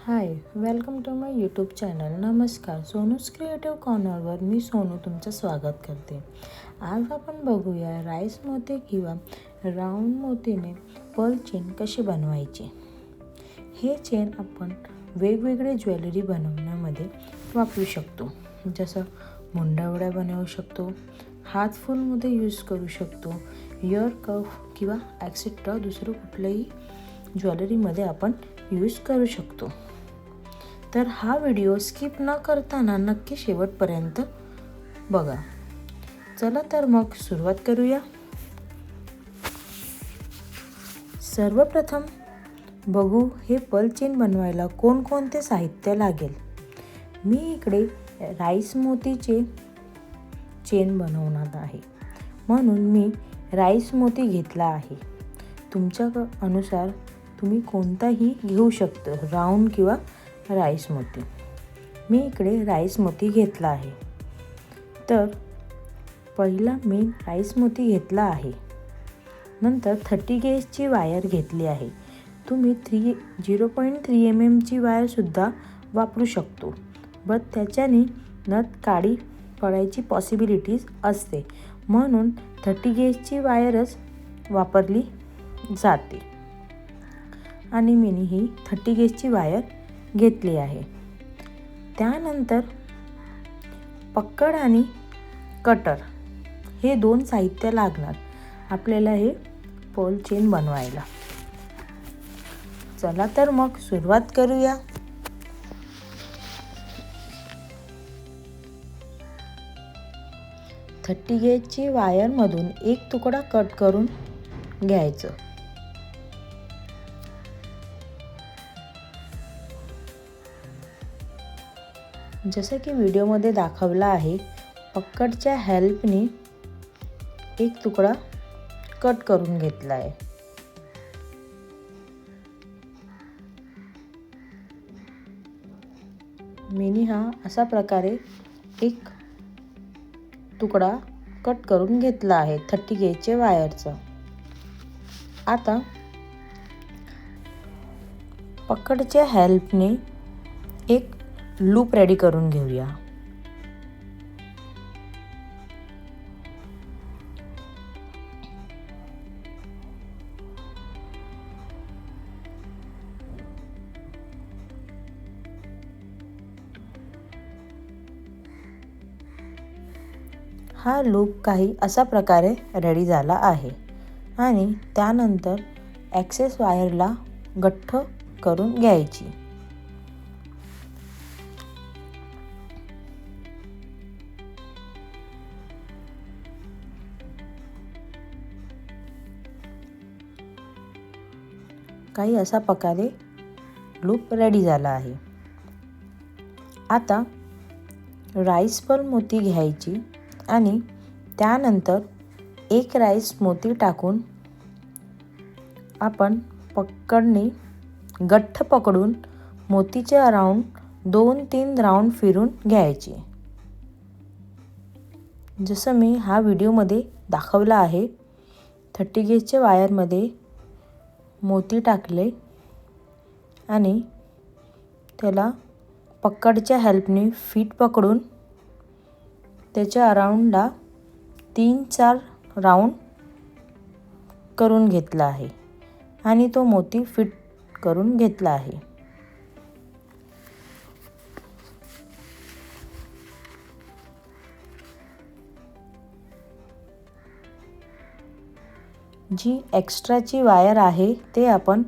High, welcome to my YouTube channel. नमस्कार. Sonu's creative कॉर्नरवर मी सोनू तुमचं स्वागत करते. आज आपण बघूया राईस मोती किंवा राऊंड मोतीने पर्ल चेन कशी बनवायची. हे चेन आपण वेगवेगळे ज्वेलरी बनवण्यामध्ये वापरू शकतो. जसं मुंडावळ्या बनवू शकतो, हात फुलमध्ये यूज करू शकतो, इयर कफ किंवा ॲक्सेट्रा दुसरं कुठलंही ज्वेलरीमध्ये आपण यूज करू शकतो. तर हा व्हिडिओ स्किप न करताना नक्की शेवटपर्यंत बघा. चला तर मग सुरुवात करूया. सर्वप्रथम बघू हे पर्ल चेन बनवायला कोणकोणते साहित्य लागेल. मी इकडे राईस मोतीचे चेन बनवणार आहे, म्हणून मी राईस मोती घेतला आहे. तुमच्या अनुसार तुम्ही कोणताही घेऊ शकता, राऊंड किंवा राईस मोती. मी इकडे राईस मोती घेतला आहे. तर पहिला मी राईस मोती घेतला आहे. नंतर 30 गेजची वायर घेतली आहे. तुम्ही 0.3 mm ची वायरसुद्धा वापरू शकतो, बट त्याच्याने नथ काळी पडायची पॉसिबिलिटीज असते, म्हणून 30 गेजची वायरच वापरली जाते. आणि मी ही 30 गेजची वायर घेतली आहे. त्यानंतर पक्कड आणि कटर हे 2 साहित्य लागणार आपल्याला हे पर्ल चेन बनवायला. चला तर मग सुरुवात करूया. थर्टी गेजची वायरमधून एक तुकडा कट करून घ्यायचं. जसं की व्हिडिओमध्ये दाखवला आहे, पक्कडच्या हेल्पने एक तुकडा कट करून घेतला आहे. मीनी हा अशा प्रकारे एक तुकडा कट करून घेतला आहे 30 गेजच्या वायरचा. आता पकडच्या हेल्पने एक लूप रेडी करून घेऊया. हा लूप काही अशा प्रकारे रेडी झाला आहे. आणि त्यानंतर ॲक्सेस वायरला गठ्ठ करून घ्यायची. काही अशा प्रकारे लूप रेडी झाला आहे. आता राईस पर्ल मोती घ्यायची आणि त्यानंतर एक राईस मोती टाकून आपण पकडने गठ्ठ पकडून मोतीचे अराउंड 2-3 राऊंड फिरून घ्यायचे. जसं मी हा व्हिडिओमध्ये दाखवला आहे, 30 गेजच्या वायरमध्ये मोती टाकले आणि त्याला पकडच्या हेल्पने फीट पकडून त्याच्या अराउंडला 3-4 राऊंड करून घेतला आहे आणि तो मोती फिट करून घेतला आहे. जी एक्स्ट्राची वायर आहे ते आपण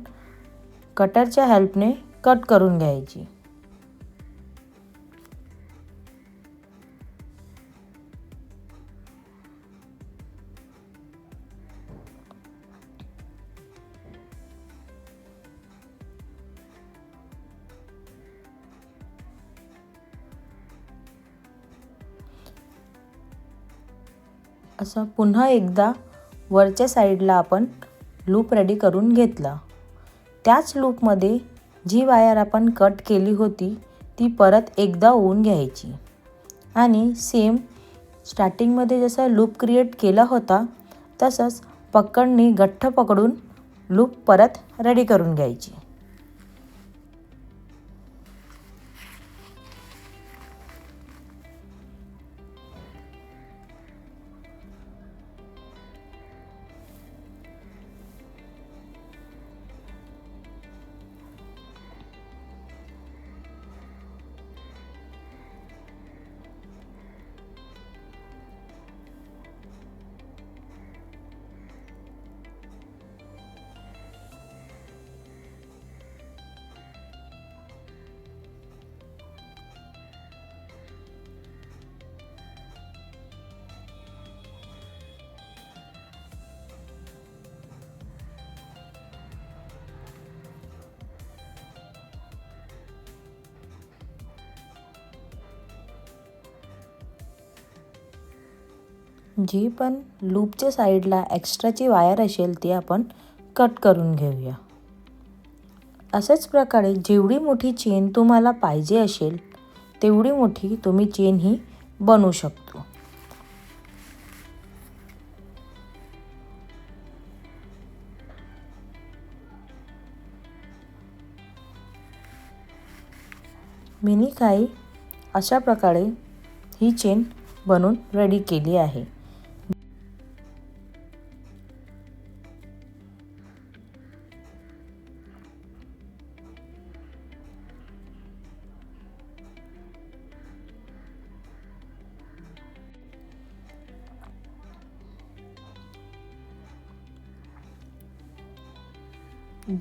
कटरच्या हेल्पने कट करून घ्यायची. असं पुन्हा एकदा वरच्या साईडला आपण लूप रेडी करून घेतला. त्याच लूपमध्ये जी वायर आपण कट केली होती ती परत एकदा ओवून घ्यायची आणि सेम स्टार्टिंगमध्ये जसा लूप क्रिएट केला होता तसंच पकडने गठ्ठ पकडून लूप परत रेडी करून घ्यायची. जी पण लूपच्या साईडला एक्स्ट्राची वायर असेल ती आपण कट करून घेऊया. अशाच प्रकारे जेवढी मोठी चेन तुम्हाला पाहिजे असेल तेवढी मोठी तुम्ही चेन ही बनवू शकतो. मी काही अशा प्रकारे ही चेन बनवून रेडी केली आहे.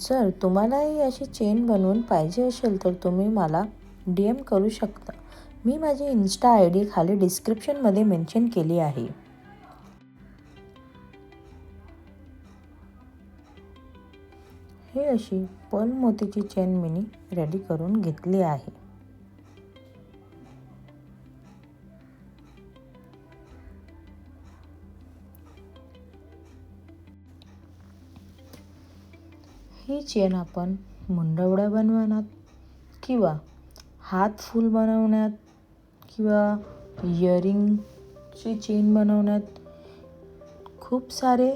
जर तुम्हालाही अशी चेन बनवून पाहिजे असेल तर तुम्ही मला DM करू शकता. मी माझी इन्स्टा ID खाली डिस्क्रिप्शनमध्ये मेन्शन केली आहे. हे अशी पर्ल मोतीची चेन मी रेडी करून घेतली आहे. ही चेन आपण मुंडवड्या बनवण्यात किंवा हात फूल बनवण्यात किंवा इयरिंगची चेन बनवण्यात खूप सारे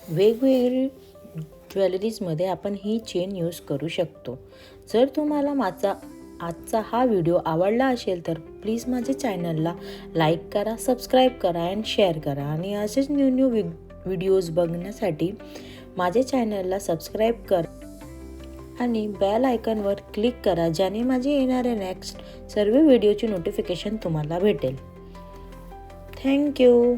वेगवेगळे ज्वेलरीजमध्ये आपण ही चेन यूज करू शकतो. जर तुम्हाला माझा आजचा हा व्हिडिओ आवडला असेल तर प्लीज माझ्या चॅनलला लाईक करा, सबस्क्राईब करा आणि शेअर करा. आणि असेच न्यू व्हिडिओज बघण्यासाठी माझ्या चॅनलला सबस्क्राईब करा आणि बेल आयकॉनवर क्लिक करा, ज्याने माझे येणारे नेक्स्ट सर्व व्हिडिओची नोटिफिकेशन तुम्हाला भेटेल. थँक्यू.